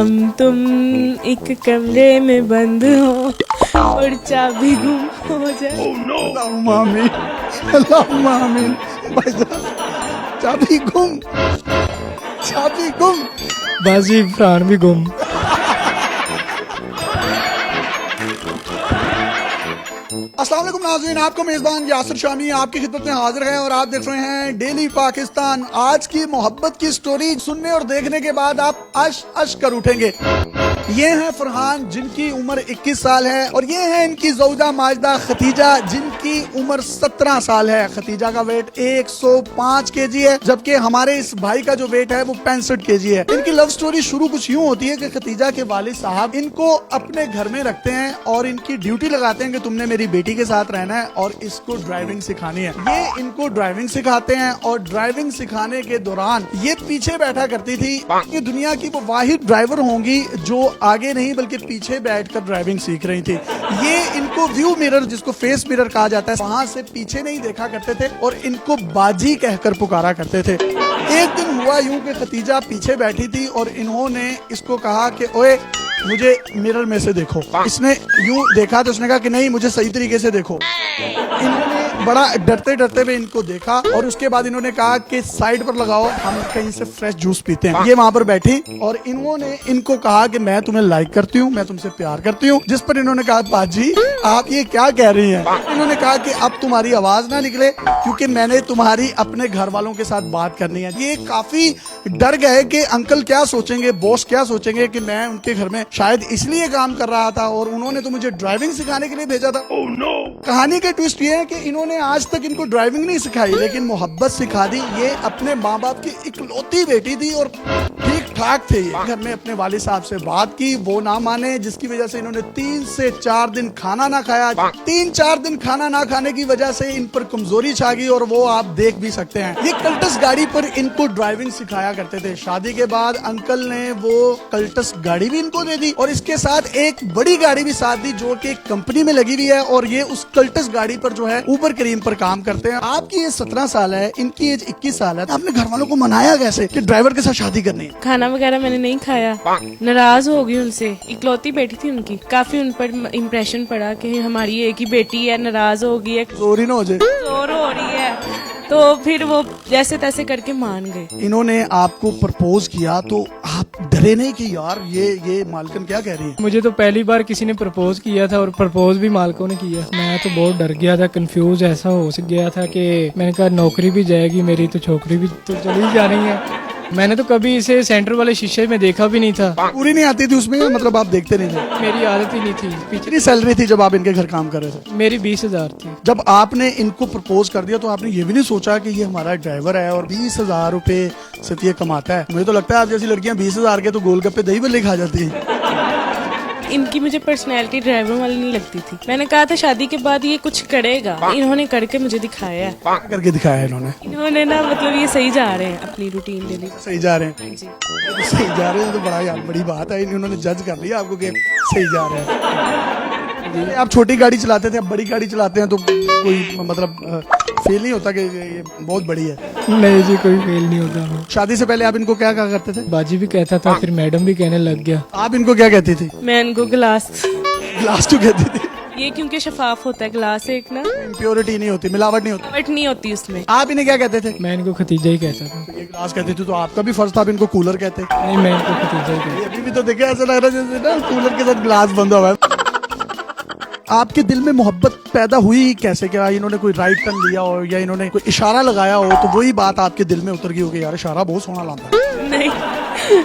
हम तुम एक कमरे में बंद हो और चाबी गुम हो जाए। अल्लाहुम्मा आमीन, अल्लाहुम्मा आमीन। भाईजान चाबी गुम, चाबी गुम, बाजी प्राण भी गुम। अस्सलाम वालेकुम नाज़रीन, आपको मेज़बान यासिर शामी आपकी खिदमत में हाजिर है और आप देख रहे हैं डेली पाकिस्तान। आज की मोहब्बत की स्टोरी सुनने और देखने के बाद आप अश अश कर उठेंगे। ये हैं फरहान जिनकी उम्र 21 साल है और ये हैं इनकी ज़ौजा माजिदा खतीजा जिनकी उम्र 17 साल है। खतीजा का वेट 105 केजी है जबकि हमारे इस भाई का जो वेट है वो 65 केजी है। इनकी लव स्टोरी शुरू कुछ यूँ होती है कि खतीजा के वालिद साहब इनको अपने घर में रखते हैं और इनकी ड्यूटी लगाते हैं कि तुमने मेरी बेटी के साथ रहना है और इसको ड्राइविंग सिखानी है। ये इनको ड्राइविंग सिखाते हैं और ड्राइविंग सिखाने के दौरान ये पीछे बैठा करती थी। ये दुनिया की वो वाहिद ड्राइवर होंगी जो आगे नहीं बल्कि पीछे बैठकर ड्राइविंग सीख रही थी। ये इनको व्यू मिरर जिसको फेस मिरर कहा जाता है वहां से पीछे नहीं देखा करते थे और इनको बाजी कहकर पुकारा करते थे। एक दिन हुआ यूं कि खतीजा पीछे बैठी थी और इन्होंने इसको कहा कि ओए मुझे मिरर में से देखो। इसने यूं देखा तो उसने कहा कि नहीं मुझे सही तरीके से देखो। इन्होंने बड़ा डरते डरते हुए इनको देखा और उसके बाद इन्होंने कहा कि साइड पर लगाओ, हम कहीं से फ्रेश जूस पीते हैं। ये वहां पर बैठी और इन्होंने इनको कहा कि मैं तुम्हें लाइक करती हूँ, मैं तुमसे प्यार करती हूँ। जिस पर इन्होंने कहा बाजी आप ये क्या कह रही हैं? इन्होंने कहा कि अब तुम्हारी आवाज ना निकले क्योंकि मैंने तुम्हारी अपने घर वालों के साथ बात करनी है। ये काफी डर गए कि अंकल क्या सोचेंगे, बॉस क्या सोचेंगे कि मैं उनके घर में शायद इसलिए काम कर रहा था और उन्होंने तो मुझे ड्राइविंग सिखाने के लिए भेजा था। oh, no. कहानी का ट्विस्ट ये है कि इन्होंने आज तक इनको ड्राइविंग नहीं सिखाई लेकिन मोहब्बत सिखा दी। ये अपने माँ बाप की इकलौती बेटी थी और ठीक ठाक थे। ये घर में अपने वालिद साहब से बात की, वो ना माने जिसकी वजह से इन्होंने 3 से 4 दिन खाना ना खाया। 3-4 दिन खाना ना खाने की वजह से इन पर कमजोरी छा गई और वो आप देख भी सकते हैं। ये कल्टस गाड़ी पर इनको ड्राइविंग सिखाया करते थे। शादी के बाद अंकल ने वो कल्टस गाड़ी भी इनको दे दी और इसके साथ एक बड़ी गाड़ी भी साथ दी जो कि एक कंपनी में लगी हुई है और ये उस कल्टस गाड़ी पर जो है ऊबर करीम पर काम करते हैं। आपकी एज 17 साल है, इनकी एज 21 साल है। आपने घर वालों को मनाया कैसे कि ड्राइवर के साथ शादी करनी है? खाना वगैरह मैंने नहीं खाया, नाराज हो गई उनसे। इकलौती बेटी थी उनकी, काफी उन पर इम्प्रेशन पड़ा कि हमारी एक ही बेटी है, नाराज हो गई है, चोरी ना हो जाए, चोर हो रही है। तो फिर वो जैसे तैसे करके मान गए। इन्होंने आपको प्रपोज किया तो आप डरे नहीं कि यार ये मालकन क्या कह रही है? मुझे तो पहली बार किसी ने प्रपोज किया था और प्रपोज भी मालकों ने किया। मैं तो बहुत डर गया था, कंफ्यूज ऐसा हो गया था कि मैंने कहा नौकरी भी जाएगी मेरी तो छोकरी भी तो चली जा रही है। मैंने तो कभी इसे सेंटर वाले शीशे में देखा भी नहीं था। पूरी नहीं आती थी उसमें, मतलब आप देखते नहीं थे? मेरी आदत ही नहीं थी। कितनी सैलरी थी जब आप इनके घर काम कर रहे थे? मेरी 20,000 थी। जब आपने इनको प्रपोज कर दिया तो आपने ये भी नहीं सोचा कि ये हमारा ड्राइवर है और 20,000 रुपए सिर्फ ये कमाता है? मुझे तो लगता है आप जैसी लड़कियां 20,000 के तो गोलगप्पे दही बल्ले खा जाती है। इनकी मुझे पर्सनैलिटी ड्राइवर वाली नहीं लगती थी। मैंने कहा था शादी के बाद ये कुछ करेगा, इन्होंने करके मुझे दिखाया है। करके दिखाया इन्होंने ना मतलब ये सही जा रहे हैं अपनी रूटीन डेली। सही जा रहे हैं जी, तो सही जा रहे हैं तो बड़ा यार बड़ी बात है। इन्होंने जज कर लिया आपको कि सही जा रहे हैं। आप छोटी गाड़ी चलाते थे, अब बड़ी गाड़ी चलाते हैं तो कोई मतलब फील नहीं होता कि ये बहुत बड़ी है? नहीं जी, कोई फेल नहीं होता। शादी से पहले आप इनको क्या कहा करते थे? बाजी भी कहता था, फिर मैडम भी कहने लग गया। आप इनको क्या कहती थी? मैं इनको गिलास क्यों कहती थी? ये क्योंकि शफाफ होता है गिलास, एक ना इम्प्योरिटी नहीं होती, मिलावट नहीं होती। मिलावट नहीं होती उसमें। आप इन्हें क्या कहते थे? मैं इनको खतीजा ही कहता था। ये गिलास कहते थे तो आपका भी फर्ज था आप इनको कूलर कहते? नहीं, मैं इनको खतीजा ही कहता। अभी भी तो देखे ऐसा लग रहा है जैसे ना कूलर के साथ गिलास बंधा हुआ है। आपके दिल में मोहब्बत पैदा हुई कैसे? क्या इन्होंने कोई राइट टर्न लिया हो या इन्होंने कोई इशारा लगाया हो तो वही बात आपके दिल में उतर गई होगी, यार इशारा बहुत सोना लाता है? नहीं,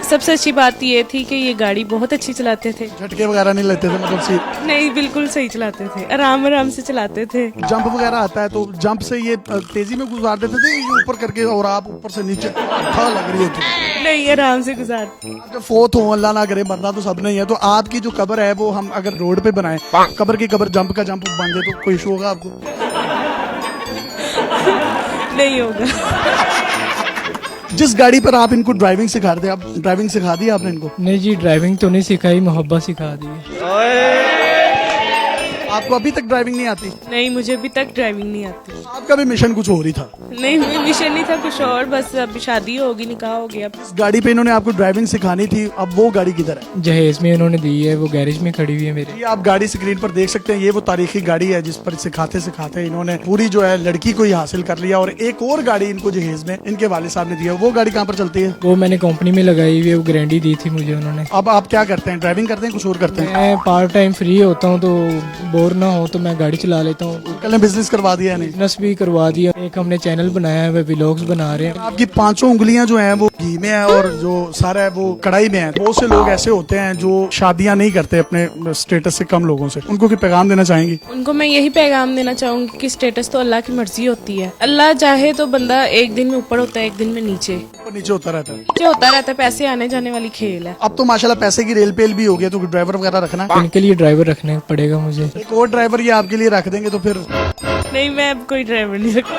सबसे अच्छी बात ये थी कि ये गाड़ी बहुत अच्छी चलाते थे। झटके वगैरह नहीं लेते थे मतलब? नहीं, बिल्कुल सही चलाते थे, आराम आराम से चलाते थे। जंप वगैरह आता है तो जंप से ये तेजी में गुजार देते थे, ये ऊपर करके और आप ऊपर से नीचे लग रही होती? नहीं, आराम से गुजार। जब फोत हो, अल्लाह ना करे, मरना तो सब नहीं है, तो आपकी जो कब्र है वो हम अगर रोड पे बनाए, कब्र की कब्र जंप का जंप बन जाए तो कोई इशू होगा आपको? नहीं होगा। जिस गाड़ी पर आप इनको ड्राइविंग सिखा रहे थे, आप ड्राइविंग सिखा दी आपने इनको? नहीं जी, ड्राइविंग तो नहीं सिखाई, मोहब्बत सिखा दी। आपको अभी तक ड्राइविंग नहीं आती? नहीं, मुझे अभी तक ड्राइविंग नहीं आती। आपका भी मिशन कुछ और ही था। नहीं, मिशन नहीं था कुछ और, बस अब शादी होगी, निकाह हो गया। इस गाड़ी पे इन्होंने आपको ड्राइविंग सिखानी थी, अब वो गाड़ी किधर है? जहेज में उन्होंने दी है, वो गैरेज में खड़ी हुई है मेरे। ये आप गाड़ी स्क्रीन पर देख सकते हैं, ये वो तारीखी गाड़ी है जिस पर सिखाते सिखाते इन्होंने पूरी जो है लड़की को ही हासिल कर लिया। और एक और गाड़ी इनको जहेज में इनके वालिद साहब ने दिया, वो गाड़ी कहाँ पर चलती है? वो मैंने कंपनी में लगाई हुई है, वो गारंटी दी थी मुझे उन्होंने। अब आप क्या करते हैं, ड्राइविंग करते हैं कुछ और करते हैं? मैं पार्ट टाइम फ्री होता हूँ तो बोर ना हो तो मैं गाड़ी चला लेता हूँ। कल ने बिजनेस करवा दिया है नहीं? बिजनेस भी करवा दिया, एक हमने चैनल बनाया है, व्लॉग्स बना रहे हैं। आपकी 5 उंगलियां जो हैं वो घी में है और जो सारा है वो कढ़ाई में है। बहुत से लोग ऐसे होते हैं जो शादियां नहीं करते अपने स्टेटस से कम लोगों से, उनको क्या पैगाम देना चाहेंगी? उनको मैं यही पैगाम देना चाहूंगी कि स्टेटस तो अल्लाह की मर्जी होती है। अल्लाह चाहे तो बंदा एक दिन में ऊपर होता है, एक दिन में नीचे ऊपर नीचे होता रहता है। नीचे होता रहता है। पैसे आने जाने वाली खेल है। अब तो माशाल्लाह पैसे की रेल पेल भी हो गया, तो ड्राइवर वगैरह रखना है? इनके लिए ड्राइवर रखने पड़ेगा मुझे। एक और ड्राइवर ये आपके लिए रख देंगे तो फिर? नहीं, मैं अब कोई ड्राइवर नहीं रखती।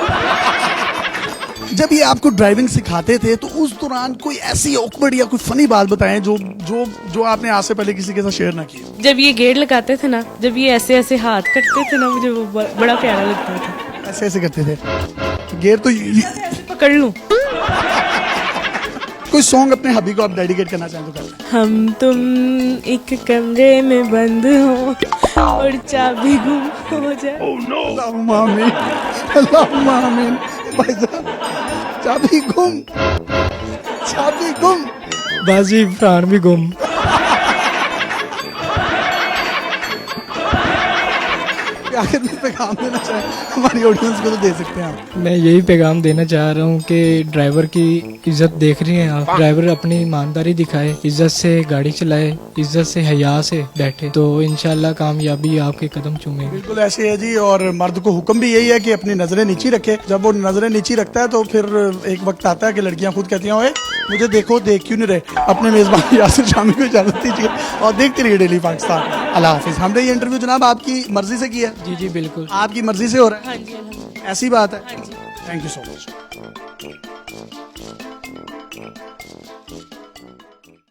जब ये आपको ड्राइविंग सिखाते थे तो उस दौरान कोई ऐसी ऑकवर्ड या कोई फनी बात बताएं जो जो जो आपने आज से पहले किसी के साथ शेयर ना की? जब ये गेट लगाते थे ना, जब ये ऐसे ऐसे हाथ करते थे ना, मुझे वो बड़ा प्यारा लगता था। ऐसे ऐसे करते थे गेर तो ऐसे पकड़ लूं। कोई सॉन्ग अपने हबी को आप डेडिकेट करना चाहें तो कर लें। हम तुम एक कमरे में बंद हो और चाबी गुम हो जाए। अल्लाहुम्मा आमीन, अल्लाहुम्मा आमीन। भाई साहब, चाबी गुम, चाबी गुम। बाजी प्राण भी गुम। आखिर में पैगाम देना चाहें हमारी ऑडियंस को तो दे सकते हैं आप। मैं यही पैगाम देना चाह रहा हूँ कि ड्राइवर की इज्जत देख रही हैं आप, ड्राइवर अपनी ईमानदारी दिखाए, इज्जत से गाड़ी चलाए, इज्जत से हया से बैठे, तो इंशाल्लाह कामयाबी आपके कदम चूमेगी। बिल्कुल ऐसे है जी। और मर्द को हुक्म भी यही है कि अपनी नजरें नीची रखे। जब वो नजरें नीची रखता है तो फिर एक वक्त आता है कि लड़कियां खुद कहती हैं, ओए मुझे देखो, देख क्यों नहीं रहे। अपने मेजबान यासिर शामी को इजाजत दीजिए और देखते रहिए डेली पाकिस्तान। अल्लाह हाफिज। हमने ये इंटरव्यू जनाब आपकी मर्जी से किया? जी जी बिल्कुल, आपकी मर्जी से हो रहा है? हाँ जी, अल्हम्दुलिल्लाह। ऐसी बात है। हाँ जी। Thank you so much.